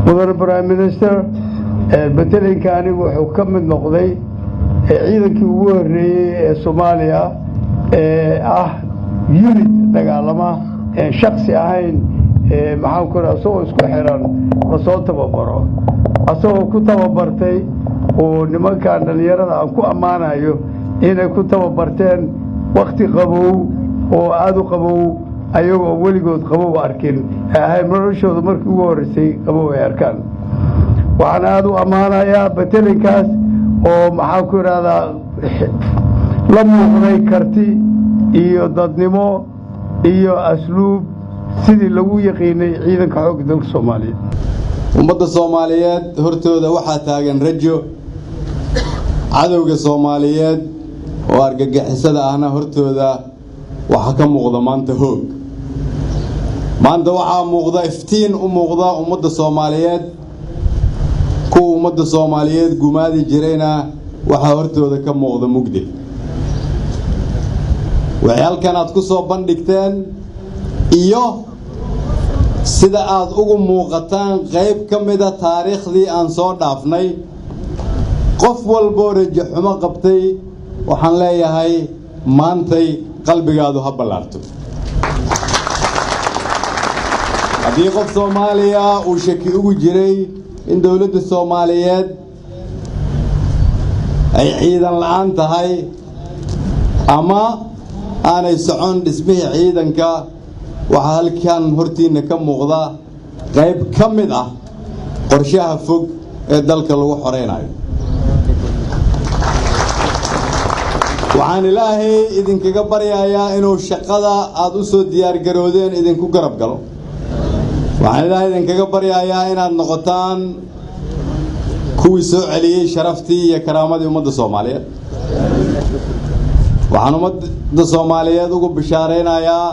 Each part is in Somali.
Mudane Prime Minister betelinka anigu wuxuu ka mid noqday ciidankii ugu horeeyay ee Soomaaliya unit dagaalama shakhsi ahayn maxaan ku raasoo isku xiran la soo tababaro asoo ku tababartay oo nimanka dhalinyarada aan ku amaanayo inay ku tababarteen waqti qabow oo aad u qabow ayagoo weligood qabow arkin ay noloshooda markii ugu horeysay qabow ay arkaan waxaan aad u amaanayaa betelinkaas oo maxaan ku raada la muuqday karti iyo dadnimo iyo asluub sidii lagu yaqiinay ciidanka xoogga dalka Soomaaliyeed ummadda Soomaaliyeed hortooda waxaa taagan rajo cadawga Soomaaliyeed oo argagixisada ahna hortooda waxa ka muuqda maanta hoog maanta waxa muuqda iftiin u muuqda ummadda Soomaaliyeed ku ummadda Soomaaliyeed gumaadi jirayna waxa hortooda ka muuqda mugdi waxyaalkan aad ku soo bandhigteen iyo sida aad ugu muuqataan qayb ka mid ah taariikhdii aan soo dhaafnay qof walba rajo xumo qabtay waxaan leeyahay maantay qalbigaadu ha balaarto haddii qof Soomaaliya uu shaki ugu jiray in dawladda Soomaaliyeed ay ciidan la'aan tahay ama aanay socon dhismihii ciidanka waxa halkan hortiina ka muuqda qayb ka mid ah qorshaha fog ee dalka lagu xoreynayo waxaan ilaahay idinkaga baryayaa inuu shaqada aad u soo diyaar garoodeen idinku garab galo waxaan ilaahay idinkaga baryayaa inaad noqotaan kuwii soo celiyay sharaftii iyo karaamadii ummadda Soomaaliyeed waxaan ummadda Soomaaliyeed ugu bishaareynayaa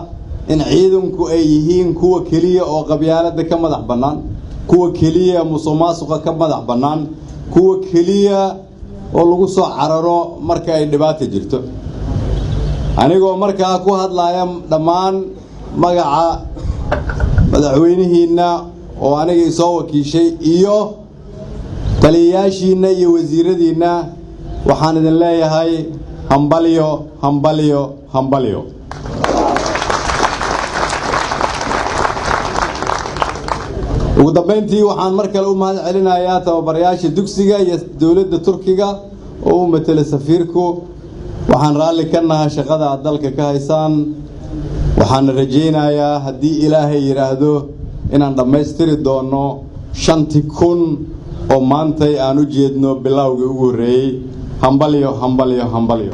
in ciidanku ay yihiin kuwa kaliya oo qabyaalada ka madax bannaan kuwa kaliya musuqmaasuqa ka madax bannaan kuwa kaliya oo lagu soo cararo marka ay dhibaato jirto anigoo markaa ku hadlaaya dhammaan magaca madaxweynihiina oo aniga soo wakiishay iyo taliyayaashiina iyo wasiiradiina waxaan idin leeyahay hambalyo hambalyo hambalyo ugu dambeyntii waxaan mar kale u mahad celinayaa tababarayaasha dugsiga iyo dawladda Turkiga oo u matala safiirku waxaan raalli ka nahay shaqada aad dalka ka haysaan waxaan rajaynayaa haddii Ilaahay yiraahdo inaan dhammaystiri doono 5,000 oo maanta aan u jeedno bilowga ugu horeeyay hambalyo hambalyo hambalyo